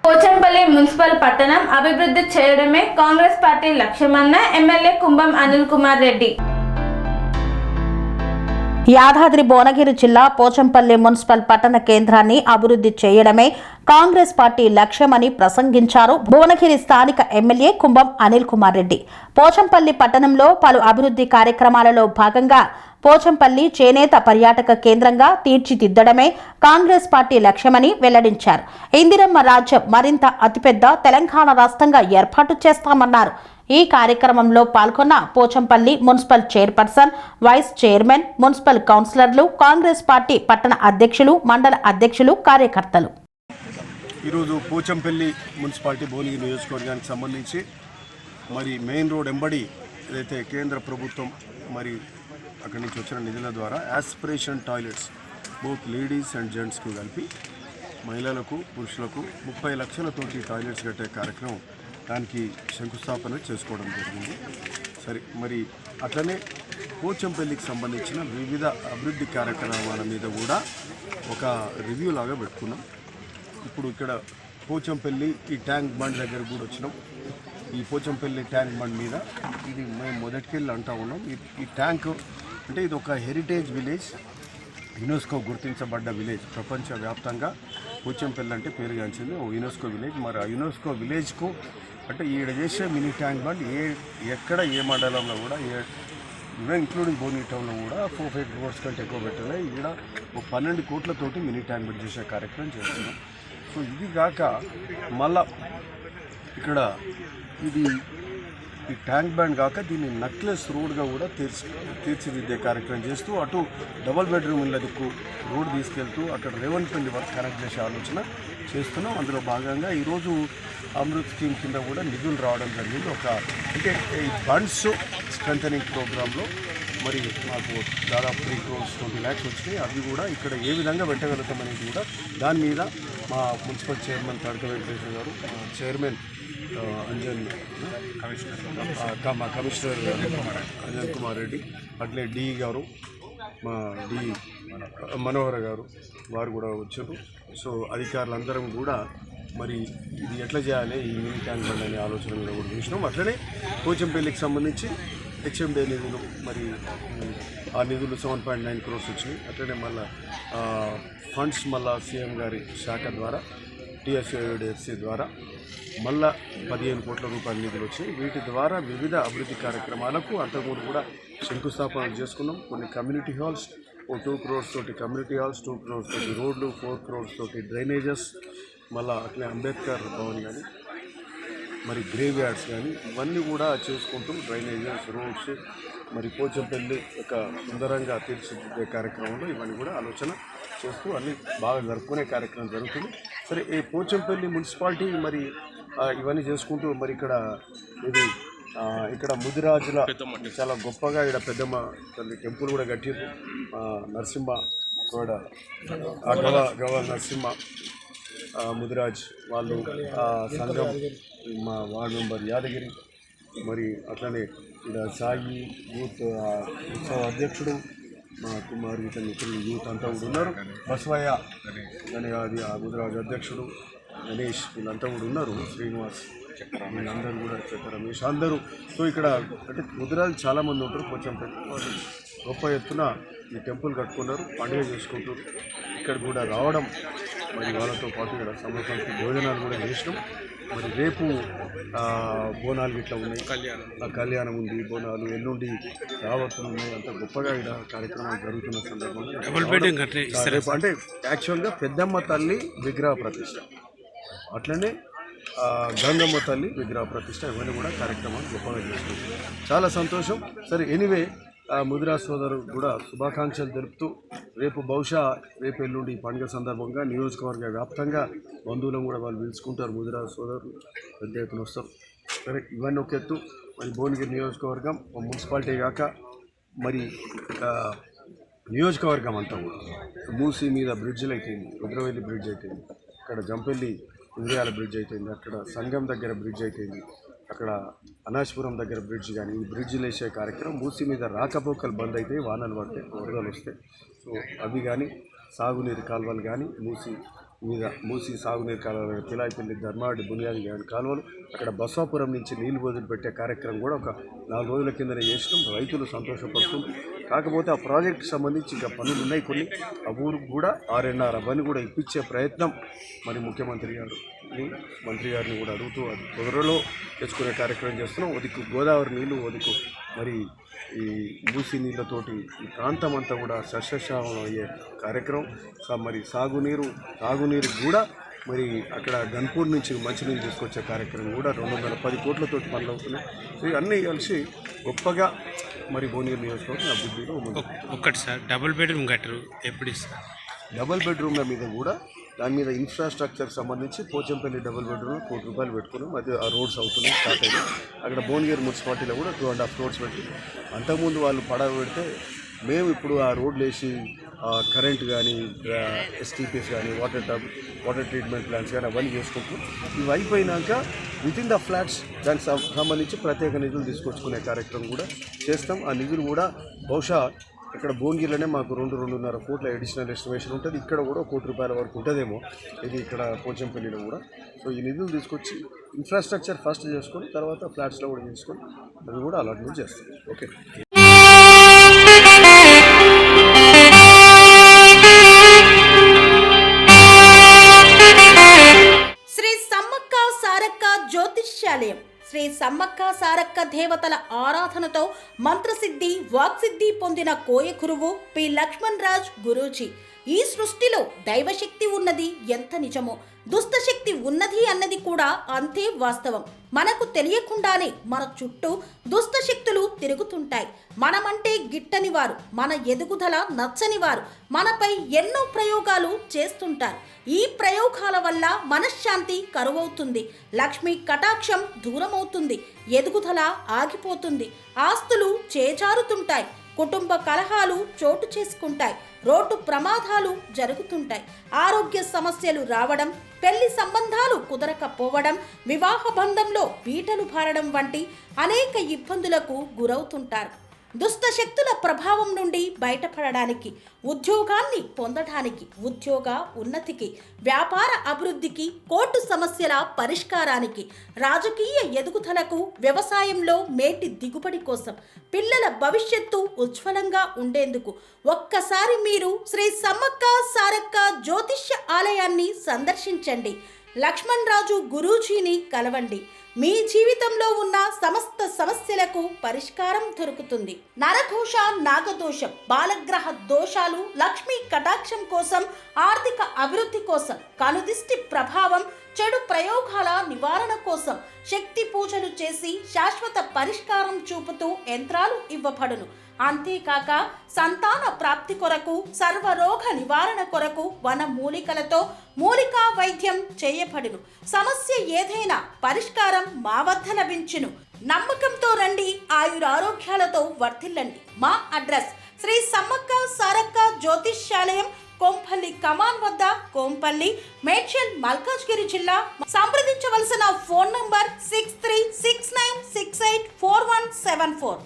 Pochampally municipal పట్టణం అభివృద్ధి చేయడమే కాంగ్రెస్ పార్టీ లక్ష్యమన్న ఎమ్మెల్యే కుంభం అనిల్ కుమార్ రెడ్డి. యాదాద్రి భువనగిరి జిల్లా పోచంపల్లి మున్సిపల్ పట్టణ కేంద్రాన్ని అభివృద్ధి చేయడమే కాంగ్రెస్ పార్టీ లక్ష్యమని ప్రసంగించారు భువనగిరి స్థానిక ఎమ్మెల్యే కుంభం అనిల్ కుమార్ రెడ్డి. పోచంపల్లి పట్టణంలో పలు అభివృద్ధి కార్యక్రమాలలో భాగంగా పోచంపల్లి చేనేత పర్యాటక కేంద్రంగా తీర్చిదిద్దడమే కాంగ్రెస్ పార్టీ లక్ష్యమని వెల్లడించారు. ఇందిరమ్మ రాజ్యం మరింత అతిపెద్ద తెలంగాణ రాష్ట్రంగా ఏర్పాటు చేస్తామన్నారు. ఈ కార్యక్రమంలో పాల్గొన్న Pochampally municipal chairperson, vice chairman, municipal కౌన్సిలర్లు, కాంగ్రెస్ పార్టీ పట్టణ అధ్యక్షులు, మండల అధ్యక్షులు, కార్యకర్తలు. ఈరోజు పోచంపల్లి మున్సిపాలిటీ భువనగిరి నియోజకవర్గానికి సంబంధించి మరి మెయిన్ రోడ్ ఎంబడి ఏదైతే కేంద్ర ప్రభుత్వం మరి అక్కడి నుంచి వచ్చిన నిధుల ద్వారా aspiration toilets both ladies and జెంట్స్కు కలిపి మహిళలకు పురుషులకు 30 లక్షలతోటి టాయిలెట్స్ కట్టే కార్యక్రమం దానికి శంకుస్థాపన చేసుకోవడం జరిగింది. సరే, మరి అట్లనే పోచంపల్లికి సంబంధించిన వివిధ అభివృద్ధి కార్యక్రమాల మీద కూడా ఒక రివ్యూ లాగా పెట్టుకున్నాం. ఇప్పుడు ఇక్కడ పోచంపల్లి ఈ ట్యాంక్ బండ్ దగ్గర కూడా వచ్చినాం. ఈ పోచంపల్లి ట్యాంక్ బండ్ మీద ఇది మేము మొదటికెళ్ళి అంటూ ఉన్నాం. ఈ ట్యాంక్ అంటే ఇది ఒక హెరిటేజ్ విలేజ్, యునెస్కో గుర్తించబడ్డ విలేజ్. ప్రపంచవ్యాప్తంగా పోచంపల్లి అంటే పేరుగాంచింది ఓ యునెస్కో విలేజ్. మరి ఆ యునెస్కో విలేజ్కు అంటే ఈడ చేసే మినీ ట్యాంక్ బండ్ ఎక్కడ ఏ మండలంలో కూడా ఈవెన్ ఇంక్లూడింగ్ భువనగిరి టౌన్లో కూడా 4-5 crores కంటే ఎక్కువ పెట్టలే. ఈడ ఒక 12 కోట్లతోటి మినీ ట్యాంక్ బండ్ చేసే కార్యక్రమం చేస్తున్నాం. సో ఇది కాక మళ్ళా ఇక్కడ ఈ ట్యాంక్ బండ్ కాక దీన్ని నక్లెస్ రోడ్గా కూడా తీర్చిదిద్దే కార్యక్రమం చేస్తూ అటు డబుల్ బెడ్రూమ్ ఇళ్ళ దిక్కు రోడ్ తీసుకెళ్తూ అక్కడ రేవన్పల్లి వరకు కనెక్ట్ చేసే ఆలోచన చేస్తున్నాం. అందులో భాగంగా ఈరోజు అమృత్ స్కీమ్ కింద కూడా నిధులు రావడం జరిగింది. అంటే ఈ ఫండ్స్ స్ట్రెంథనింగ్ ప్రోగ్రాంలో మరి మాకు దాదాపు 3 crores 20 lakhs వచ్చినాయి. అవి కూడా ఇక్కడ ఏ విధంగా పెట్టగలుగుతామనేది కూడా దాని మీద మా మున్సిపల్ చైర్మన్ తడక వెంకటేశ్వర గారు, చైర్మన్ మా కమిషనర్ అంజన్ కుమార్ రెడ్డి, అట్లే డి గారు, మా డి మనోహర్ గారు వారు కూడా వచ్చారు. సో అధికారులందరం కూడా మరి ఇది ఎట్లా చేయాలి ఈ మినీ ట్యాంక్ బండ్ అనే ఆలోచన మీద కూడా చూసినాం. అట్లనే పోచంపల్లికి సంబంధించి హెచ్ఎండే నిధులు మరి ఆ నిధులు 7.9 crores వచ్చినాయి. అట్లనే మళ్ళీ ఫండ్స్ మళ్ళీ సీఎం గారి శాఖ ద్వారా టీఎస్ఏడిఎఫ్సి ద్వారా మళ్ళా 15 కోట్ల రూపాయల నిధులు వచ్చాయి. వీటి ద్వారా వివిధ అభివృద్ధి కార్యక్రమాలకు అంతకుముందు కూడా శంకుస్థాపన చేసుకున్నాం. కొన్ని కమ్యూనిటీ హాల్స్ 2 crores తోటి కమ్యూనిటీ హాల్స్, 2 crores తోటి రోడ్లు, 4 crores తోటి డ్రైనేజెస్, మళ్ళీ అట్లే అంబేద్కర్ భవన్ కానీ మరి గ్రేవ్ యార్డ్స్ కానీ ఇవన్నీ కూడా చేసుకుంటూ డ్రైనేజెస్, రోడ్స్ మరి పోచంపల్లి ఒక సుందరంగా తీర్చిదిద్దే కార్యక్రమంలో ఇవన్నీ కూడా ఆలోచన చేస్తూ అన్నీ బాగా జరుపుకునే కార్యక్రమం జరుగుతుంది. సరే, ఈ పోచంపల్లి మున్సిపాలిటీ మరి ఇవన్నీ చేసుకుంటూ మరి ఇక్కడ ముదిరాజుల చాలా గొప్పగా ఇక్కడ పెద్దమ్మ తల్లి టెంపుల్ కూడా కట్టిర్రు. నరసింహ కూడా గవ నరసింహ ముదిరాజ్ వాళ్ళు సంఘం మా వార్డు మెంబర్ యాదగిరి, మరి అట్లనే ఇక్కడ సాయి యూత్ ఉత్సవ అధ్యక్షుడు మా కుమార్ గీత మిత్రులు యూత్ అంతా కూడా ఉన్నారు. బసవయ్య అని అది ఆ ముదిరాజ్ అధ్యక్షుడు గణేష్ వీళ్ళంతా కూడా ఉన్నారు. శ్రీనివాస్ వీళ్ళందరూ కూడా చక్ర రమేష్ అందరూ. సో ఇక్కడ అంటే ముదిరాజు చాలామంది ఉంటారు. పోచంపల్లి వాళ్ళు గొప్ప ఎత్తున ఈ టెంపుల్ కట్టుకున్నారు, పండుగ చేసుకుంటారు. ఇక్కడ కూడా రావడం మరి వాళ్ళతో పాటు ఇక్కడ సమర్పణకి భోజనాలు కూడా చేసినాం. మరి రేపు బోనాలు ఇట్లా ఉన్నాయి, కళ్యాణం ఉంది, బోనాలు ఎల్లుండి రావత్తులు ఉన్నాయి. అంత గొప్పగా ఇక్కడ కార్యక్రమాలు జరుగుతున్న సందర్భంగా రేపు అంటే యాక్చువల్గా పెద్దమ్మ తల్లి విగ్రహ ప్రతిష్ట, అట్లనే గంగమ్మ తల్లి విగ్రహ ప్రతిష్ట, ఇవన్నీ కూడా కార్యక్రమాలు గొప్పగా చేస్తున్నాం. చాలా సంతోషం. సరే, ఎనీవే ముదిరాజ్ సోదరు కూడా శుభాకాంక్షలు తెలుపుతూ బహుశా రేపు ఎల్లుండి పండుగ సందర్భంగా నియోజకవర్గ వ్యాప్తంగా బంధువులను కూడా వాళ్ళు పిలుచుకుంటారు. ముదిరాజ్ సోదరులు పెద్ద ఎత్తున వస్తారు. సరే, ఇవన్నీ ఒక ఎత్తు. మరి భువనగిరి నియోజకవర్గం మున్సిపాలిటీ కాక మరి నియోజకవర్గం అంతా కూడా మూసీ మీద బ్రిడ్జ్లు అయిపోయింది, రుద్రవెల్లి బ్రిడ్జ్ అయిపోయింది, అక్కడ జంపెల్లి ఇంద్రియాల బ్రిడ్జ్ అయిపోయింది, అక్కడ సంగం దగ్గర బ్రిడ్జ్ అయిపోయింది, అక్కడ అనాశపురం దగ్గర బ్రిడ్జ్ కానీ ఈ బ్రిడ్జ్లు వేసే కార్యక్రమం మూసీ మీద రాకపోకలు బంద్ అయితే వానలు పడితే వరదలు వస్తాయి. సో అవి కానీ సాగునీరు కాలువలు కానీ మూసి మీద మూసి సాగునీరు కాలువలు, తిలాయిపల్లి, ధర్మాడి, బునియాది కాలువలు, అక్కడ బస్వాపురం నుంచి నీళ్లు వదిలిపెట్టే కార్యక్రమం కూడా ఒక 4 రోజుల కిందనే చేసినాం. రైతులు సంతోషపడుతుంది. కాకపోతే ఆ ప్రాజెక్టుకి సంబంధించి ఇంకా పనులు ఉన్నాయి కొన్ని. ఆ ఊరికి కూడా 6.5 అవన్నీ కూడా ఇప్పించే ప్రయత్నం మరి ముఖ్యమంత్రి మంత్రి గారిని కూడా అడుగుతూ అది త్వరలో తెచ్చుకునే కార్యక్రమం చేస్తున్నాం. ఒదికు గోదావరి నీళ్లు, ఒదికు మరి ఈ మూసి నీళ్ళతోటి ఈ ప్రాంతం అంతా కూడా సస్యశ్యామలం అయ్యే కార్యక్రమం. మరి తాగునీరు కూడా మరి అక్కడ గన్పూర్ నుంచి మంచినీళ్ళు తీసుకొచ్చే కార్యక్రమం కూడా 210 కోట్లతో పనులు అవుతున్నాయి. సో అన్నీ కలిసి గొప్పగా మరి భువనగిరి నియోజకవర్గం అభివృద్ధిలో ఒకటి సార్ డబుల్ బెడ్రూమ్ కట్టరు ఎప్పుడు ఇస్తారు? డబుల్ బెడ్రూమ్ల మీద కూడా దాని మీద ఇన్ఫ్రాస్ట్రక్చర్ సంబంధించి పోచంపల్లి డబుల్ బెడ్రూమ్ ₹1 కోటి పెట్టుకున్నాం. అది ఆ రోడ్స్ అవుతున్నాయి, స్టార్ట్ అయ్యాయి. అక్కడ భువనగిరి మున్సిపాలిటీలో కూడా 2.5 crores పెట్టి అంతకుముందు వాళ్ళు పడవ పెడితే మేము ఇప్పుడు ఆ రోడ్లు వేసి కరెంట్ కానీ, ఎస్టీపీస్ కానీ, వాటర్ ట్రీట్మెంట్ ప్లాంట్స్ కానీ అవన్నీ చేసుకుంటున్నాం. ఇవి అయిపోయినాక వితిన్ ద ఫ్లాట్స్ దానికి సంబంధించి ప్రత్యేక నిధులు తీసుకొచ్చుకునే కార్యక్రమం కూడా చేస్తాం. ఆ నిధులు కూడా బహుశా ఇక్కడ భువనగిరిలోనే మాకు 2-2.5 కోట్ల అడిషనల్ ఎస్టిమేషన్ ఉంటుంది. ఇక్కడ కూడా ₹1 కోటి వరకు ఉంటుందేమో ఇది ఇక్కడ పోచంపల్లిలో కూడా. సో ఈ నిధులు తీసుకొచ్చి ఇన్ఫ్రాస్ట్రక్చర్ ఫస్ట్ చేసుకొని తర్వాత ఫ్లాట్స్లో కూడా చేసుకొని అది కూడా అలాట్మెంట్ చేస్తాం. ఓకే. శ్రీ సమ్మక్క సారక్క జ్యోతిష్యాలయం శ్రీ సమ్మక్క సారక్క దేవతల ఆరాధనతో మంత్రసిద్ధి, వాక్సిద్ధి పొందిన కోయకురువు పి లక్ష్మణ్ రాజ్ గురూజీ. ఈ సృష్టిలో దైవశక్తి ఉన్నది ఎంత నిజమో, దుష్టశక్తి ఉన్నది అన్నది కూడా అంతే వాస్తవం. మనకు తెలియకుండానే మన చుట్టూ దుష్టశక్తులు తిరుగుతుంటాయి. మనమంటే గిట్టని వారు, మన ఎదుగుదల నచ్చని వారు మనపై ఎన్నో ప్రయోగాలు చేస్తుంటారు. ఈ ప్రయోగాల వల్ల మనశ్శాంతి కరువవుతుంది, లక్ష్మీ కటాక్షం దూరమవుతుంది, ఎదుగుదల ఆగిపోతుంది, ఆస్తులు చేజారుతుంటాయి, కుటుంబ కలహాలు చోటు చేసుకుంటాయి, రోడ్డు ప్రమాదాలు జరుగుతుంటాయి, ఆరోగ్య సమస్యలు రావడం, పెళ్లి సంబంధాలు కుదరకపోవడం, వివాహ బంధంలో పీటలు భారడం వంటి అనేక ఇబ్బందులకు గురవుతుంటారు. దుష్టశక్తుల ప్రభావం నుండి బయటపడడానికి, ఉద్యోగాన్ని పొందడానికి, ఉద్యోగ ఉన్నతికి, వ్యాపార అభివృద్ధికి, కోర్టు సమస్యల పరిష్కారానికి, రాజకీయ ఎదుగుదలకు, వ్యవసాయంలో మేటి దిగుబడి కోసం, పిల్లల భవిష్యత్తు ఉజ్వలంగా ఉండేందుకు ఒక్కసారి మీరు శ్రీ సమ్మక్క సారక్క జ్యోతిష్య ఆలయాన్ని సందర్శించండి. లక్ష్మణ్ రాజు గురూజీని కలవండి. మీ జీవితంలో ఉన్న సమస్త సమస్యలకు పరిష్కారం దొరుకుతుంది. నరదోష, నాగదోషం, బాలగ్రహ దోషాలు, లక్ష్మీ కటాక్షం కోసం, ఆర్థిక అభివృద్ధి కోసం, కనుదిష్టి ప్రభావం, చెడు ప్రయోగాల నివారణ కోసం శక్తి పూజలు చేసి శాశ్వత పరిష్కారం చూపుతూ యంత్రాలు ఇవ్వబడును. అంతేకాక సంతాన ప్రాప్తి కొరకు, సర్వరోగ నివారణ కొరకు వన మూలికలతో మూలికా వైద్యం చేయబడును. సమస్య ఏదైనా పరిష్కారం మా వద్ద లభించును. నమ్మకంతో రండి, ఆయురారోగ్యాలతో వర్ధిల్లండి. మా అడ్రస్ శ్రీ సమ్మక్క సారక్క జ్యోతిష్యాలయం, కోంపల్లి కమాన్ వద్ద, కోంపల్లి, మేడ్చల్, మల్కాజ్గిరి జిల్లా. సంప్రదించవలసిన ఫోన్ నంబర్ 6369684174.